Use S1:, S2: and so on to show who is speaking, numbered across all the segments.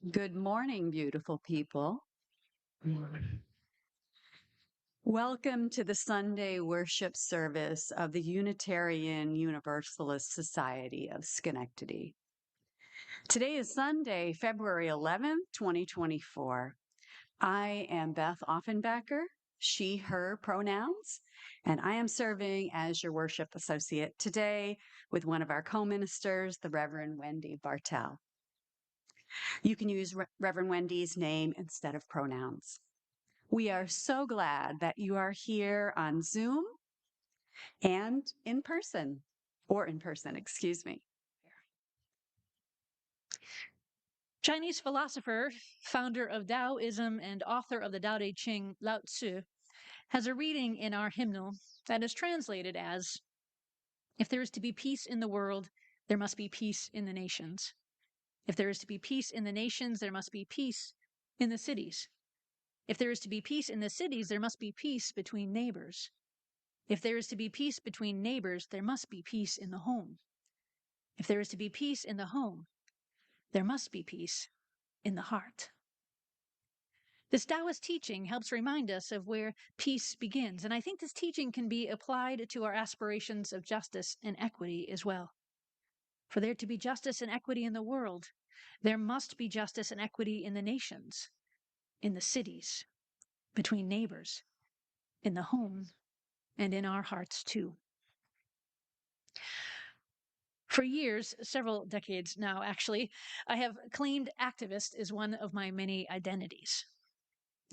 S1: Good morning, beautiful people. Welcome to the Sunday worship service of the Unitarian Universalist Society of Schenectady. Today is Sunday, February 11th, 2024. I am Beth Offenbacker, she, her pronouns, and I am serving as your worship associate today with one of our co-ministers, the Reverend Wendy Bartel. You can use Reverend Wendy's name instead of pronouns. We are so glad that you are here on Zoom and in person, excuse me.
S2: Chinese philosopher, founder of Taoism, and author of the Tao Te Ching, Lao Tzu, has a reading in our hymnal that is translated as, "If there is to be peace in the world, there must be peace in the nations. If there is to be peace in the nations, there must be peace in the cities. If there is to be peace in the cities, there must be peace between neighbors. If there is to be peace between neighbors, there must be peace in the home. If there is to be peace in the home, there must be peace in the heart." This Taoist teaching helps remind us of where peace begins, and I think this teaching can be applied to our aspirations of justice and equity as well. For there to be justice and equity in the world, there must be justice and equity in the nations, in the cities, between neighbors, in the home, and in our hearts too. For years, several decades now actually, I have claimed activist as one of my many identities.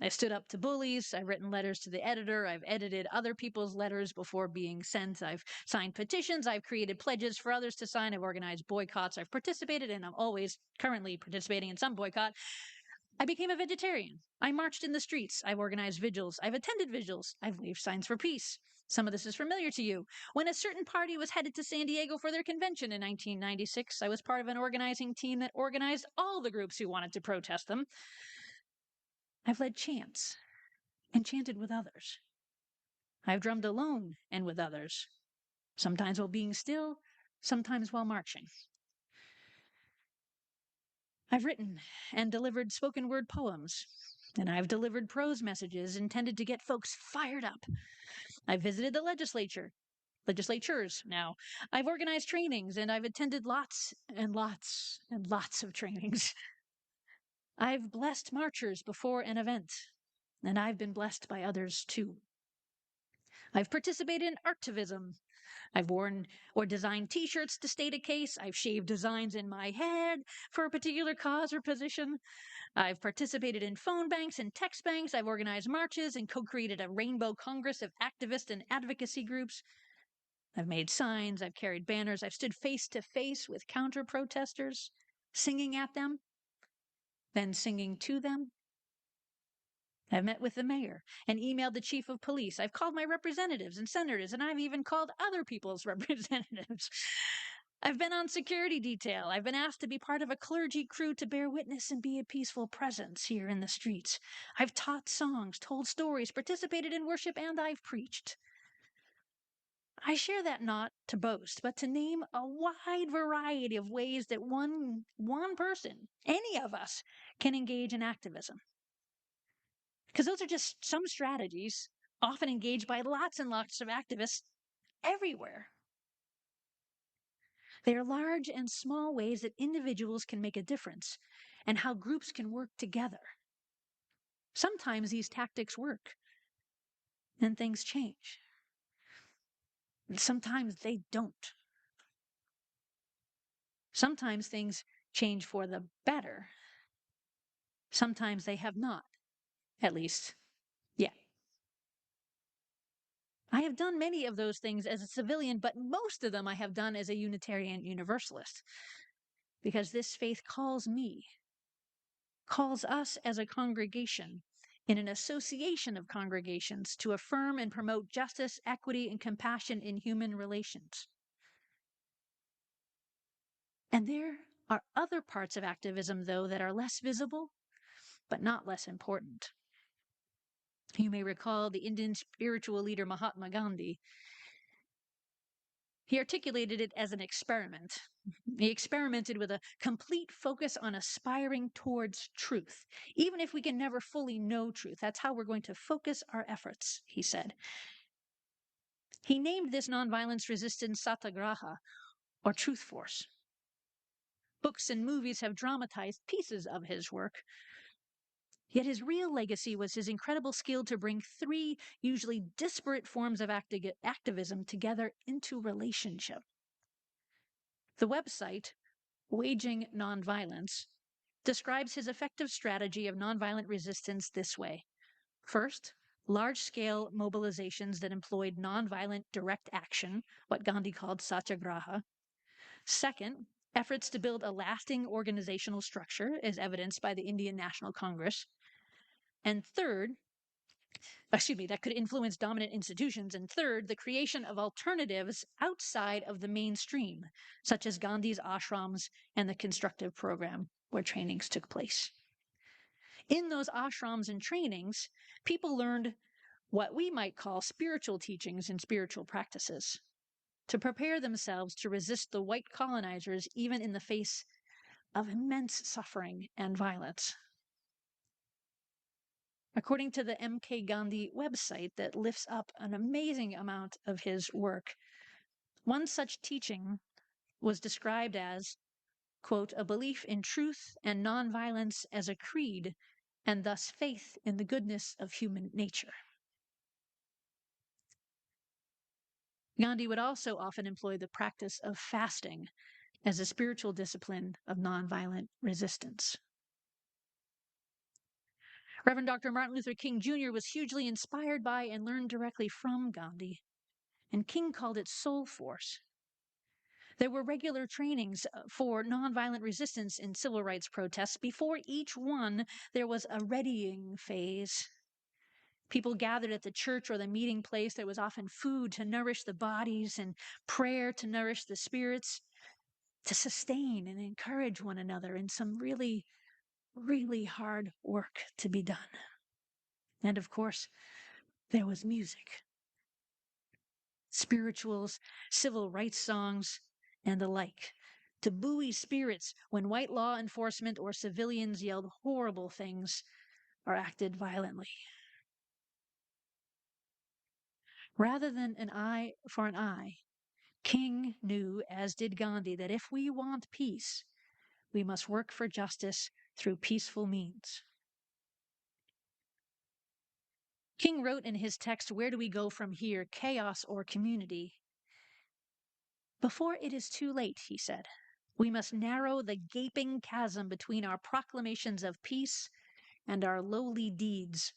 S2: I stood up to bullies. I've written letters to the editor. I've edited other people's letters before being sent. I've signed petitions. I've created pledges for others to sign. I've organized boycotts. I've participated, and I'm always currently participating in some boycott. I became a vegetarian. I marched in the streets. I've organized vigils. I've attended vigils. I've waved signs for peace. Some of this is familiar to you. When a certain party was headed to San Diego for their convention in 1996, I was part of an organizing team that organized all the groups who wanted to protest them. I've led chants and chanted with others. I've drummed alone and with others, sometimes while being still, sometimes while marching. I've written and delivered spoken word poems, and I've delivered prose messages intended to get folks fired up. I've visited the legislatures now. I've organized trainings, and I've attended lots and lots and lots of trainings. I've blessed marchers before an event, and I've been blessed by others too. I've participated in artivism. I've worn or designed t-shirts to state a case. I've shaved designs in my head for a particular cause or position. I've participated in phone banks and text banks. I've organized marches and co-created a rainbow congress of activist and advocacy groups. I've made signs. I've carried banners. I've stood face to face with counter-protesters, singing at them, then singing to them. I've met with the mayor and emailed the chief of police. I've called my representatives and senators, and I've even called other people's representatives. I've been on security detail. I've been asked to be part of a clergy crew to bear witness and be a peaceful presence here in the streets. I've taught songs, told stories, participated in worship, and I've preached. I share that not to boast, but to name a wide variety of ways that one person, any of us, can engage in activism. Because those are just some strategies often engaged by lots and lots of activists everywhere. They are large and small ways that individuals can make a difference and how groups can work together. Sometimes these tactics work and things change. And sometimes they don't. Sometimes things change for the better. Sometimes they have not, at least yet. I have done many of those things as a civilian, but most of them I have done as a Unitarian Universalist. Because this faith calls us as a congregation, in an association of congregations, to affirm and promote justice, equity, and compassion in human relations. And there are other parts of activism, though, that are less visible, but not less important. You may recall the Indian spiritual leader Mahatma Gandhi. He articulated it as an experiment. He experimented with a complete focus on aspiring towards truth. Even if we can never fully know truth, that's how we're going to focus our efforts, he said. He named this nonviolence resistance satyagraha, or truth force. Books and movies have dramatized pieces of his work. Yet his real legacy was his incredible skill to bring three usually disparate forms of activism together into relationship. The website, Waging Nonviolence, describes his effective strategy of nonviolent resistance this way. First, large-scale mobilizations that employed nonviolent direct action, what Gandhi called satyagraha. Second, efforts to build a lasting organizational structure, as evidenced by the Indian National Congress. And third, that could influence dominant institutions. And third, the creation of alternatives outside of the mainstream, such as Gandhi's ashrams and the constructive program where trainings took place. In those ashrams and trainings, people learned what we might call spiritual teachings and spiritual practices to prepare themselves to resist the white colonizers, even in the face of immense suffering and violence. According to the MK Gandhi website that lifts up an amazing amount of his work, one such teaching was described as, quote, a belief in truth and nonviolence as a creed, and thus faith in the goodness of human nature. Gandhi would also often employ the practice of fasting as a spiritual discipline of nonviolent resistance. Reverend Dr. Martin Luther King Jr. was hugely inspired by and learned directly from Gandhi, and King called it soul force. There were regular trainings for nonviolent resistance in civil rights protests. Before each one, there was a readying phase. People gathered at the church or the meeting place. There was often food to nourish the bodies and prayer to nourish the spirits, to sustain and encourage one another in some really, really hard work to be done. And of course, there was music, spirituals, civil rights songs, and the like, to buoy spirits when white law enforcement or civilians yelled horrible things or acted violently. Rather than an eye for an eye, King knew, as did Gandhi, that if we want peace, we must work for justice through peaceful means. King wrote in his text, Where Do We Go From Here? Chaos or Community? Before it is too late, he said, we must narrow the gaping chasm between our proclamations of peace and our lowly deeds,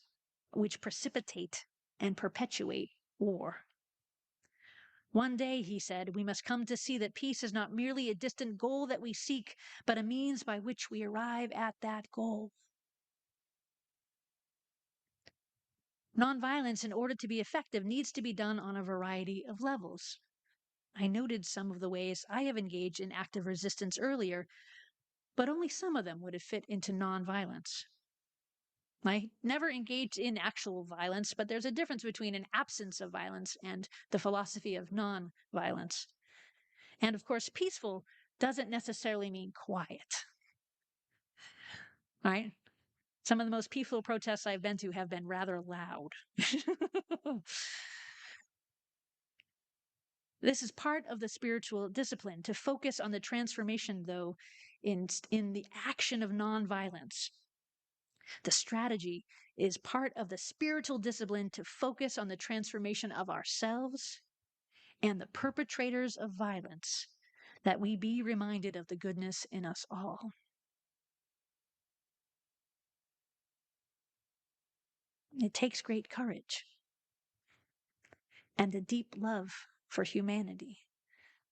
S2: which precipitate and perpetuate war. One day, he said, we must come to see that peace is not merely a distant goal that we seek, but a means by which we arrive at that goal. Nonviolence, in order to be effective, needs to be done on a variety of levels. I noted some of the ways I have engaged in active resistance earlier, but only some of them would have fit into nonviolence. I never engaged in actual violence, but there's a difference between an absence of violence and the philosophy of nonviolence. And of course, peaceful doesn't necessarily mean quiet, right? Some of the most peaceful protests I've been to have been rather loud. This is part of the spiritual discipline, to focus on the transformation, though, in the action of nonviolence. The strategy is part of the spiritual discipline to focus on the transformation of ourselves and the perpetrators of violence, that we be reminded of the goodness in us all. It takes great courage and a deep love for humanity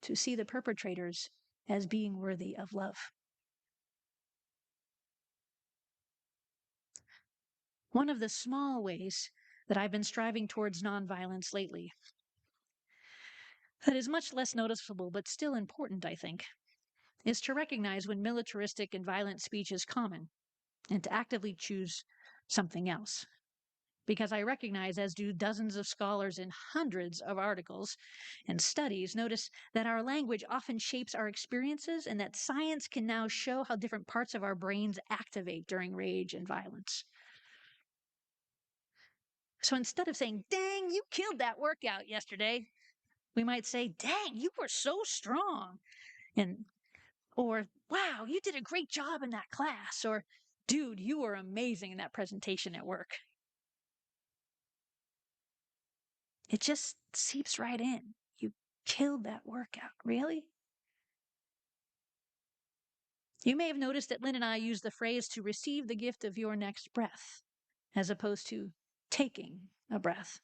S2: to see the perpetrators as being worthy of love. One of the small ways that I've been striving towards nonviolence lately, that is much less noticeable but still important, I think, is to recognize when militaristic and violent speech is common and to actively choose something else. because I recognize, as do dozens of scholars in hundreds of articles and studies, notice that our language often shapes our experiences and that science can now show how different parts of our brains activate during rage and violence. So instead of saying, "Dang, you killed that workout yesterday," we might say, "Dang, you were so strong." And or, "Wow, you did a great job in that class," or, "Dude, you were amazing in that presentation at work." It just seeps right in. You killed that workout. Really? You may have noticed that Lynn and I use the phrase to receive the gift of your next breath, as opposed to taking a breath.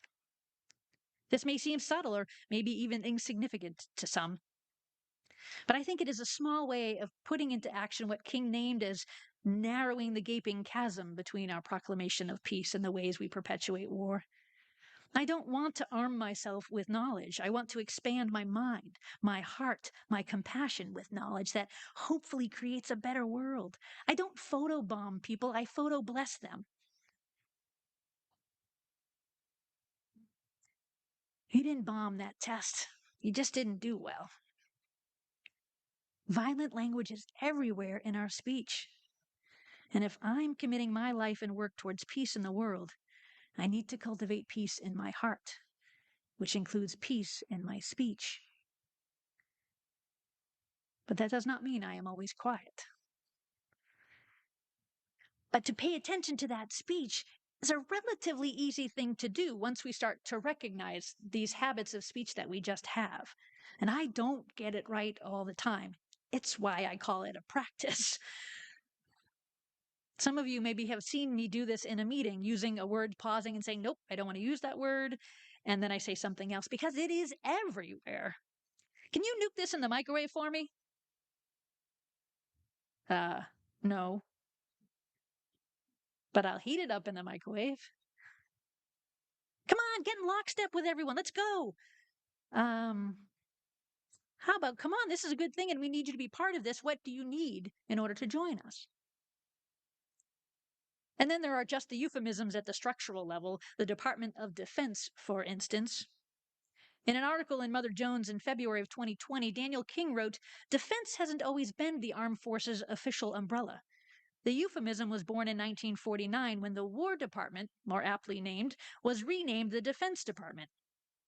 S2: This may seem subtle or maybe even insignificant to some, but I think it is a small way of putting into action what King named as narrowing the gaping chasm between our proclamation of peace and the ways we perpetuate war. I don't want to arm myself with knowledge. I want to expand my mind, my heart, my compassion with knowledge that hopefully creates a better world. I don't photobomb people, I photo bless them. You didn't bomb that test. You just didn't do well. Violent language is everywhere in our speech. And if I'm committing my life and work towards peace in the world, I need to cultivate peace in my heart, which includes peace in my speech. But that does not mean I am always quiet. But to pay attention to that speech is a relatively easy thing to do once we start to recognize these habits of speech that we just have. And I don't get it right all the time. It's why I call it a practice. Some of you maybe have seen me do this in a meeting, using a word, pausing and saying, "Nope, I don't want to use that word." And then I say something else because it is everywhere. "Can you nuke this in the microwave for me?" Uh, no, but I'll heat it up in the microwave. "Come on, get in lockstep with everyone. Let's go." Um, how about, "Come on, this is a good thing and we need you to be part of this. What do you need in order to join us?" And then there are just the euphemisms at the structural level. The Department of Defense, for instance. In an article in Mother Jones in February of 2020, Daniel King wrote, "Defense hasn't always been the armed forces' official umbrella. The euphemism was born in 1949 when the War Department, more aptly named, was renamed the Defense Department.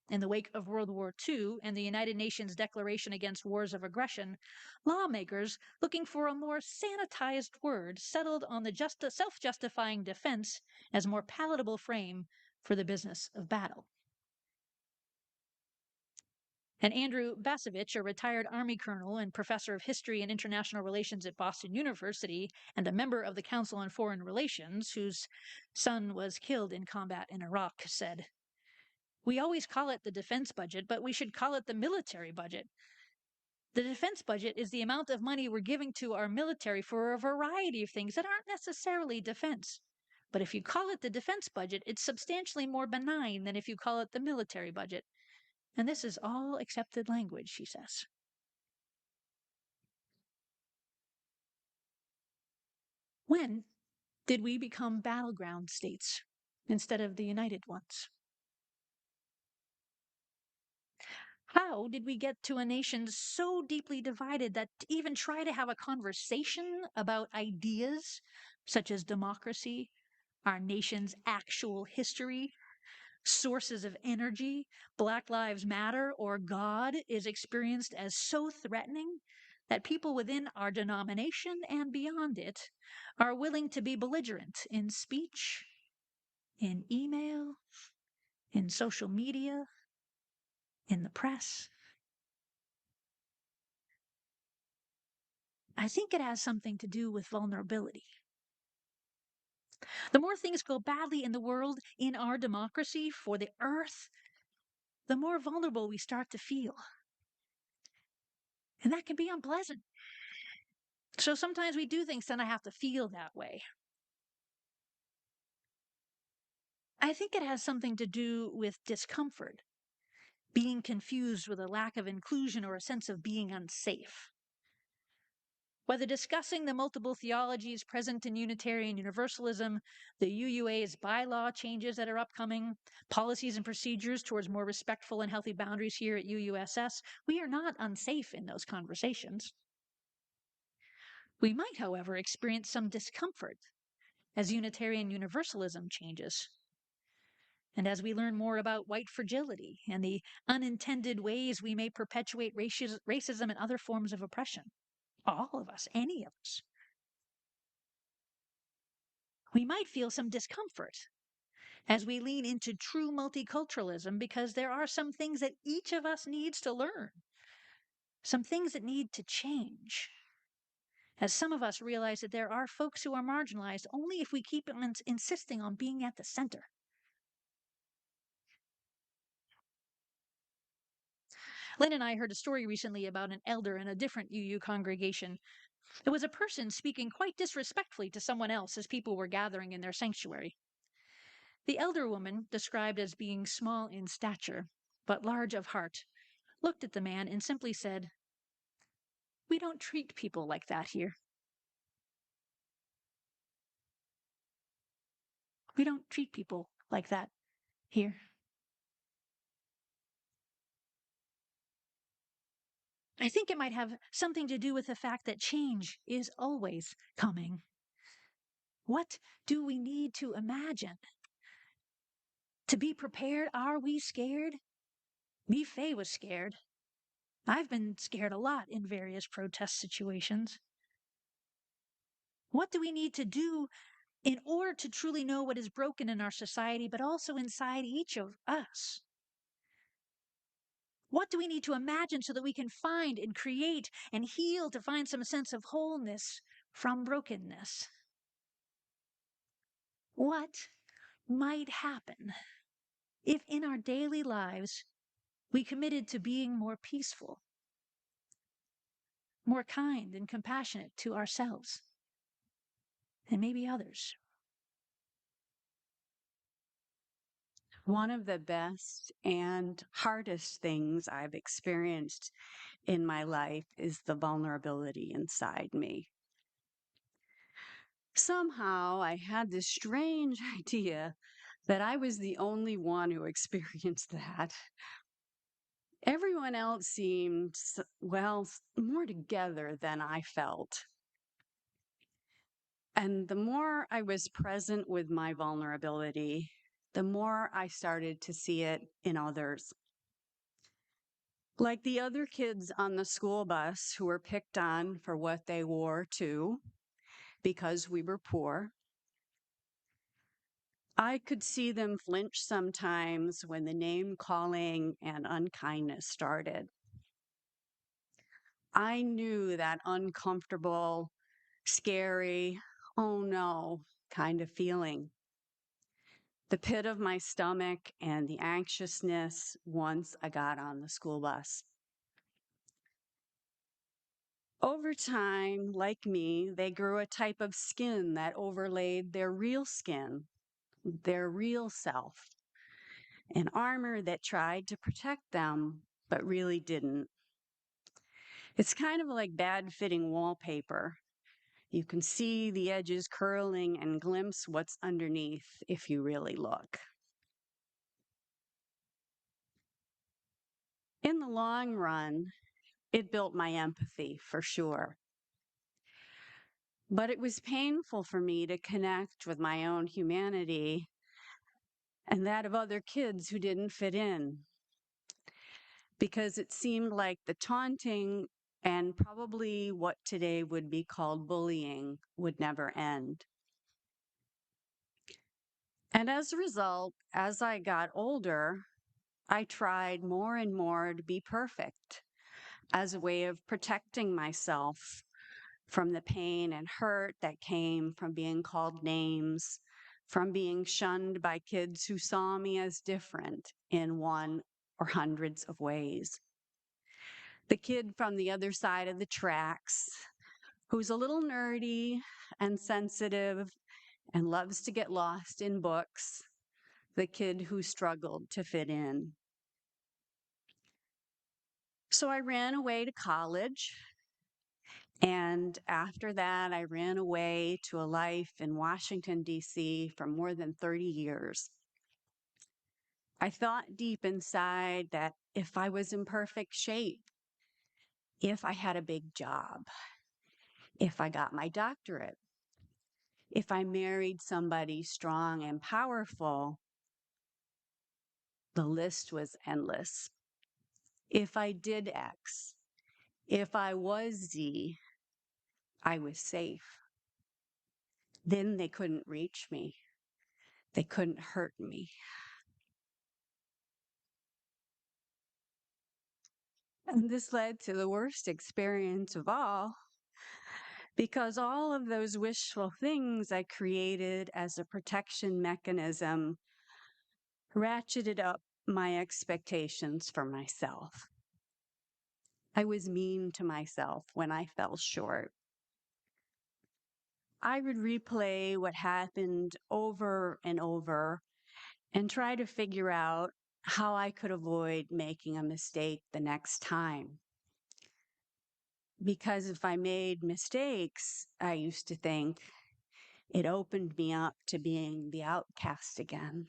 S2: In the wake of World War II and the United Nations Declaration Against Wars of Aggression, lawmakers, looking for a more sanitized word, settled on the self-justifying defense as a more palatable frame for the business of battle." And Andrew Basovich, a retired Army colonel and professor of history and international relations at Boston University and a member of the Council on Foreign Relations, whose son was killed in combat in Iraq, said, "We always call it the defense budget, but we should call it the military budget. The defense budget is the amount of money we're giving to our military for a variety of things that aren't necessarily defense. But if you call it the defense budget, it's substantially more benign than if you call it the military budget. And this is all accepted language," she says. When did we become battleground states instead of the united ones? How did we get to a nation so deeply divided that to even try to have a conversation about ideas such as democracy, our nation's actual history, sources of energy, Black Lives Matter, or God is experienced as so threatening that people within our denomination and beyond it are willing to be belligerent in speech, in email, in social media, in the press? I think it has something to do with vulnerability. The more things go badly in the world, in our democracy, for the earth, the more vulnerable we start to feel. And that can be unpleasant. So sometimes we do things and I have to feel that way. I think it has something to do with discomfort, being confused with a lack of inclusion or a sense of being unsafe. Whether discussing the multiple theologies present in Unitarian Universalism, the UUA's bylaw changes that are upcoming, policies and procedures towards more respectful and healthy boundaries here at UUSS, we are not unsafe in those conversations. We might, however, experience some discomfort as Unitarian Universalism changes. And as we learn more about white fragility and the unintended ways we may perpetuate racism and other forms of oppression, all of us, any of us, we might feel some discomfort as we lean into true multiculturalism because there are some things that each of us needs to learn, some things that need to change. As some of us realize that there are folks who are marginalized only if we keep on insisting on being at the center. Lynn and I heard a story recently about an elder in a different UU congregation. It was a person speaking quite disrespectfully to someone else as people were gathering in their sanctuary. The elder woman, described as being small in stature, but large of heart, looked at the man and simply said, "We don't treat people like that here. We don't treat people like that here." I think it might have something to do with the fact that change is always coming. What do we need to imagine? To be prepared, are we scared? Me, Faye, was scared. I've been scared a lot in various protest situations. What do we need to do in order to truly know what is broken in our society, but also inside each of us? What do we need to imagine so that we can find and create and heal to find some sense of wholeness from brokenness? What might happen if in our daily lives we committed to being more peaceful, more kind and compassionate to ourselves and maybe others?
S1: One of the best and hardest things I've experienced in my life is the vulnerability inside me. Somehow I had this strange idea that I was the only one who experienced that. Everyone else seemed, well, more together than I felt. And the more I was present with my vulnerability, the more I started to see it in others. Like the other kids on the school bus who were picked on for what they wore too, because we were poor. I could see them flinch sometimes when the name calling and unkindness started. I knew that uncomfortable, scary, oh no kind of feeling. The pit of my stomach and the anxiousness once I got on the school bus. Over time, like me, they grew a type of skin that overlaid their real skin, their real self, an armor that tried to protect them, but really didn't. It's kind of like bad fitting wallpaper. You can see the edges curling and glimpse what's underneath if you really look. In the long run, it built my empathy for sure. But it was painful for me to connect with my own humanity and that of other kids who didn't fit in, because it seemed like the taunting and probably what today would be called bullying would never end. And as a result, as I got older, I tried more and more to be perfect as a way of protecting myself from the pain and hurt that came from being called names, from being shunned by kids who saw me as different in one or hundreds of ways. The kid from the other side of the tracks, who's a little nerdy and sensitive and loves to get lost in books, the kid who struggled to fit in. So I ran away to college and And after that, I ran away to a life in Washington, D.C. for more than 30 years. I thought deep inside that if I was in perfect shape, if I had a big job, if I got my doctorate, if I married somebody strong and powerful, the list was endless. If I did X, if I was Z, I was safe. Then they couldn't reach me. They couldn't hurt me. And this led to the worst experience of all, because all of those wishful things I created as a protection mechanism ratcheted up my expectations for myself. I was mean to myself when I fell short. I would replay what happened over and over and try to figure out how I could avoid making a mistake the next time. Because if I made mistakes, I used to think it opened me up to being the outcast again,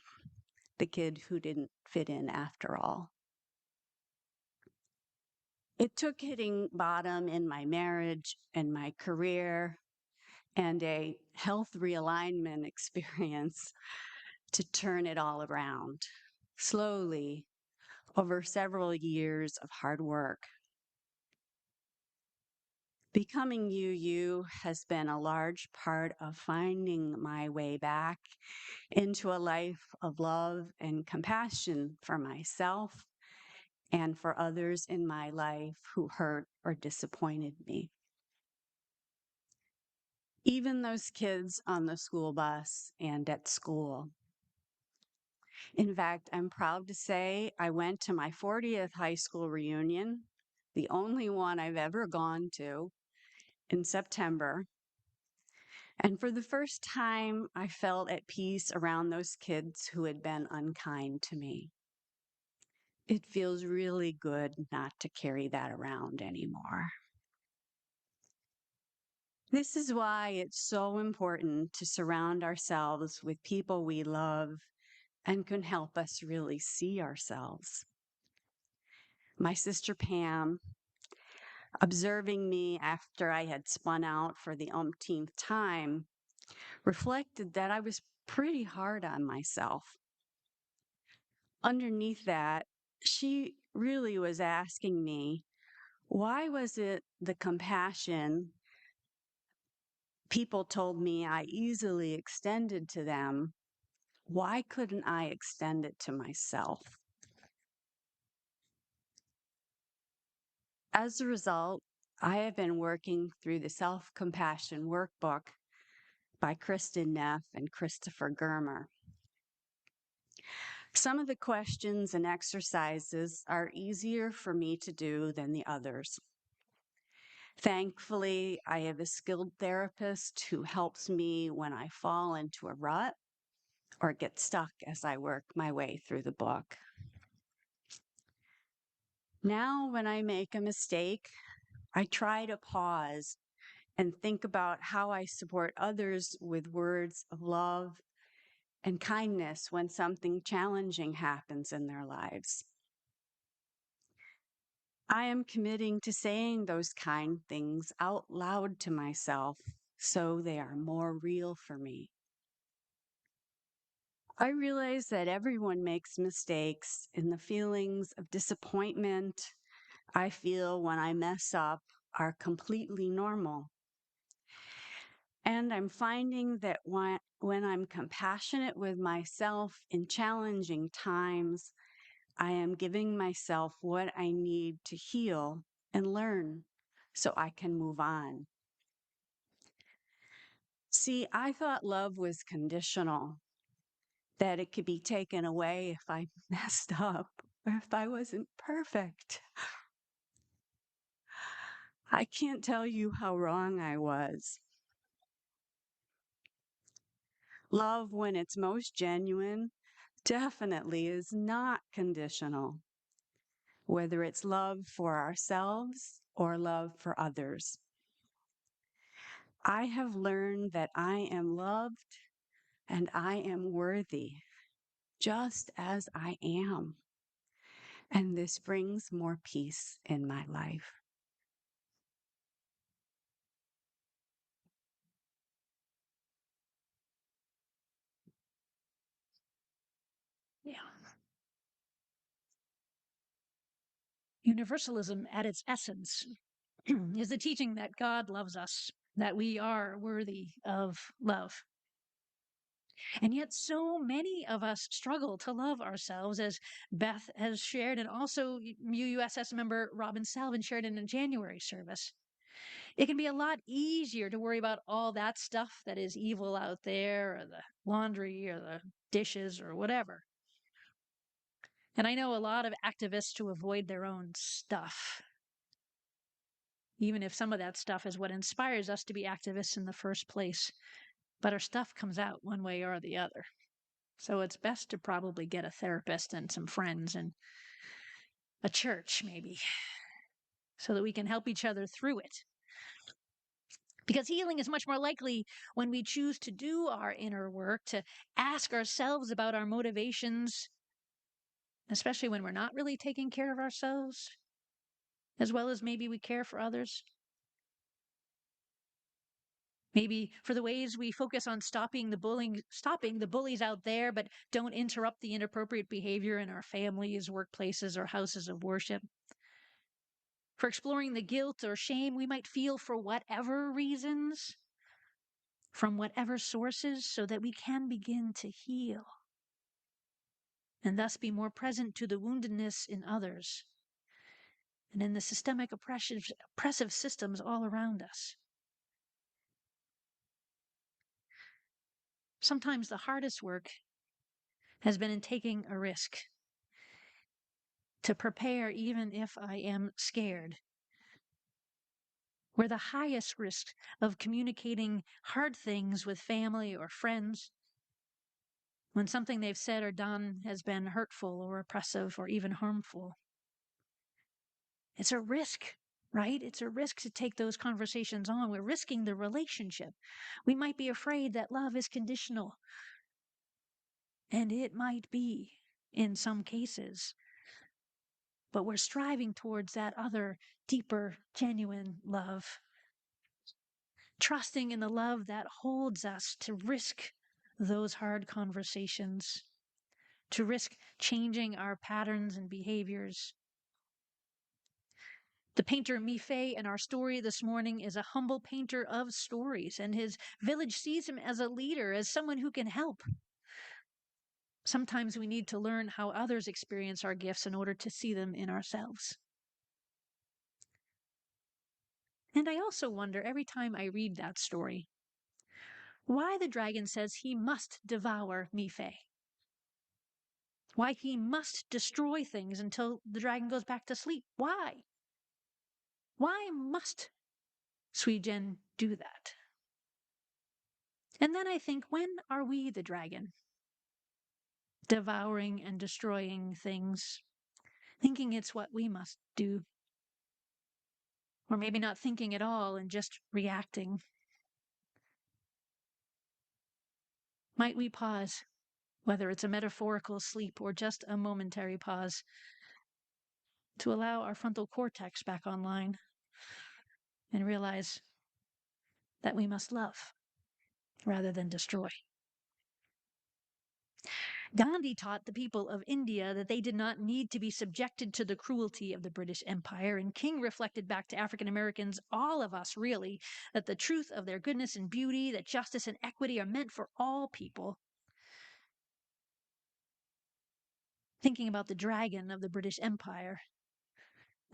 S1: the kid who didn't fit in after all. It took hitting bottom in my marriage and my career and a health realignment experience to turn it all around, slowly, over several years of hard work. Becoming UU has been a large part of finding my way back into a life of love and compassion for myself and for others in my life who hurt or disappointed me. Even those kids on the school bus and at school. In fact, I'm proud to say I went to my 40th high school reunion, the only one I've ever gone to, in September. And for the first time, I felt at peace around those kids who had been unkind to me. It feels really good not to carry that around anymore. This is why it's so important to surround ourselves with people we love and can help us really see ourselves. My sister Pam, observing me after I had spun out for the umpteenth time, reflected that I was pretty hard on myself. Underneath that, she really was asking me, why was it the compassion people told me I easily extended to them? Why couldn't I extend it to myself? As a result, I have been working through the Self-Compassion Workbook by Kristin and Christopher Germer. Some of the questions and exercises are easier for me to do than the others. Thankfully, I have a skilled therapist who helps me when I fall into a rut or get stuck as I work my way through the book. Now, when I make a mistake, I try to pause and think about how I support others with words of love and kindness when something challenging happens in their lives. I am committing to saying those kind things out loud to myself so they are more real for me. I realize that everyone makes mistakes, and the feelings of disappointment I feel when I mess up are completely normal. And I'm finding that when I'm compassionate with myself in challenging times, I am giving myself what I need to heal and learn so I can move on. See, I thought love was conditional, that it could be taken away if I messed up or if I wasn't perfect. I can't tell you how wrong I was. Love, when it's most genuine, definitely is not conditional, whether it's love for ourselves or love for others. I have learned that I am loved and I am worthy just as I am. And this brings more peace in my life.
S2: Yeah. Universalism at its essence is the teaching that God loves us, that we are worthy of love. And yet, so many of us struggle to love ourselves, as Beth has shared, and also UUSS member Robin Salvin shared in a January service. It can be a lot easier to worry about all that stuff that is evil out there, or the laundry, or the dishes, or whatever. And I know a lot of activists who avoid their own stuff, even if some of that stuff is what inspires us to be activists in the first place. But our stuff comes out one way or the other. So it's best to probably get a therapist and some friends and a church, maybe, so that we can help each other through it. Because healing is much more likely when we choose to do our inner work, to ask ourselves about our motivations, especially when we're not really taking care of ourselves, as well as maybe we care for others. Maybe for the ways we focus on stopping the bullies out there, but don't interrupt the inappropriate behavior in our families, workplaces, or houses of worship. For exploring the guilt or shame we might feel for whatever reasons, from whatever sources, so that we can begin to heal and thus be more present to the woundedness in others and in the systemic oppressive systems all around us. Sometimes the hardest work has been in taking a risk, to prepare even if I am scared. Where the highest risk of communicating hard things with family or friends, when something they've said or done has been hurtful or oppressive or even harmful. It's a risk, right? It's a risk to take those conversations on. We're risking the relationship. We might be afraid that love is conditional, and it might be in some cases, but we're striving towards that other, deeper, genuine love, trusting in the love that holds us to risk those hard conversations, to risk changing our patterns and behaviors. The painter Mifei in our story this morning is a humble painter of stories, and his village sees him as a leader, as someone who can help. Sometimes we need to learn how others experience our gifts in order to see them in ourselves. And I also wonder every time I read that story, why the dragon says he must devour Mifei. Why he must destroy things until the dragon goes back to sleep. Why? Why must Suijen do that? And then I think, when are we the dragon? Devouring and destroying things, thinking it's what we must do. Or maybe not thinking at all and just reacting. Might we pause, whether it's a metaphorical sleep or just a momentary pause, to allow our frontal cortex back online and realize that we must love rather than destroy? Gandhi taught the people of India that they did not need to be subjected to the cruelty of the British Empire, and King reflected back to African Americans, all of us really, that the truth of their goodness and beauty, that justice and equity are meant for all people. Thinking about the dragon of the British Empire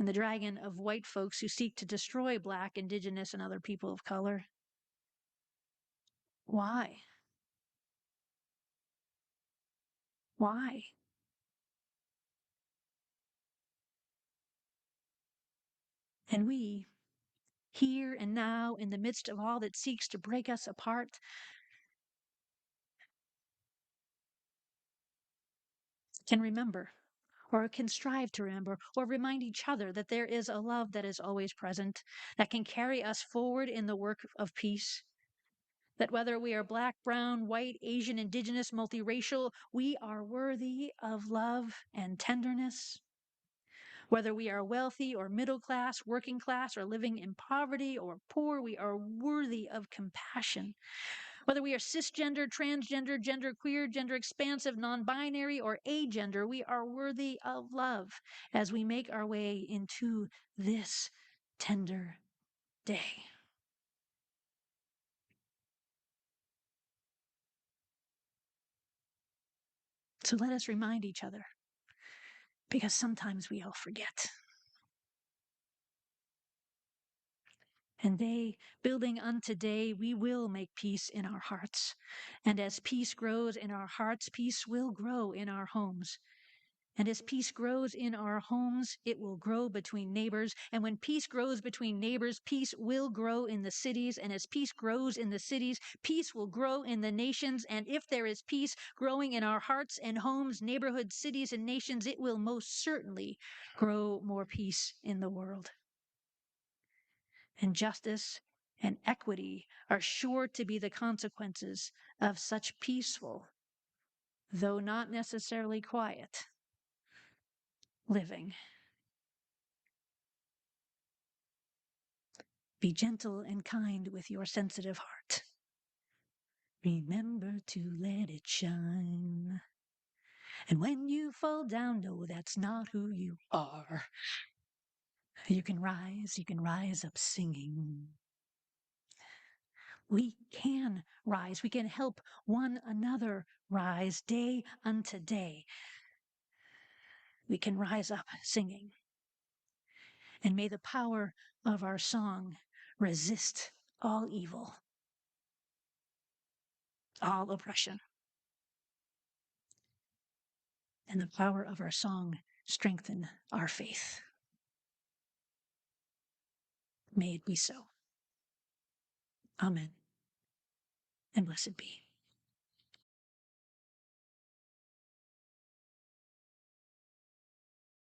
S2: and the dragon of white folks who seek to destroy Black, Indigenous, and other people of color. Why? Why? And we, here and now, in the midst of all that seeks to break us apart, can remember, or can strive to remember, or remind each other that there is a love that is always present, that can carry us forward in the work of peace. That whether we are Black, brown, white, Asian, indigenous, multiracial, we are worthy of love and tenderness. Whether we are wealthy or middle class, working class, or living in poverty or poor, we are worthy of compassion. Whether we are cisgender, transgender, genderqueer, gender expansive, non-binary, or agender, we are worthy of love as we make our way into this tender day. So let us remind each other, because sometimes we all forget. And day, building unto day, we will make peace in our hearts. And as peace grows in our hearts, peace will grow in our homes. And as peace grows in our homes, it will grow between neighbors. And when peace grows between neighbors, peace will grow in the cities. And as peace grows in the cities, peace will grow in the nations. And if there is peace growing in our hearts and homes, neighborhoods, cities, and nations, it will most certainly grow more peace in the world. And justice and equity are sure to be the consequences of such peaceful, though not necessarily quiet, living. Be gentle and kind with your sensitive heart. Remember to let it shine. And when you fall down, know that's not who you are. You can rise up singing. We can rise. We can help one another rise day unto day. We can rise up singing. And may the power of our song resist all evil, all oppression. And the power of our song strengthen our faith. May it be so. Amen. And blessed be.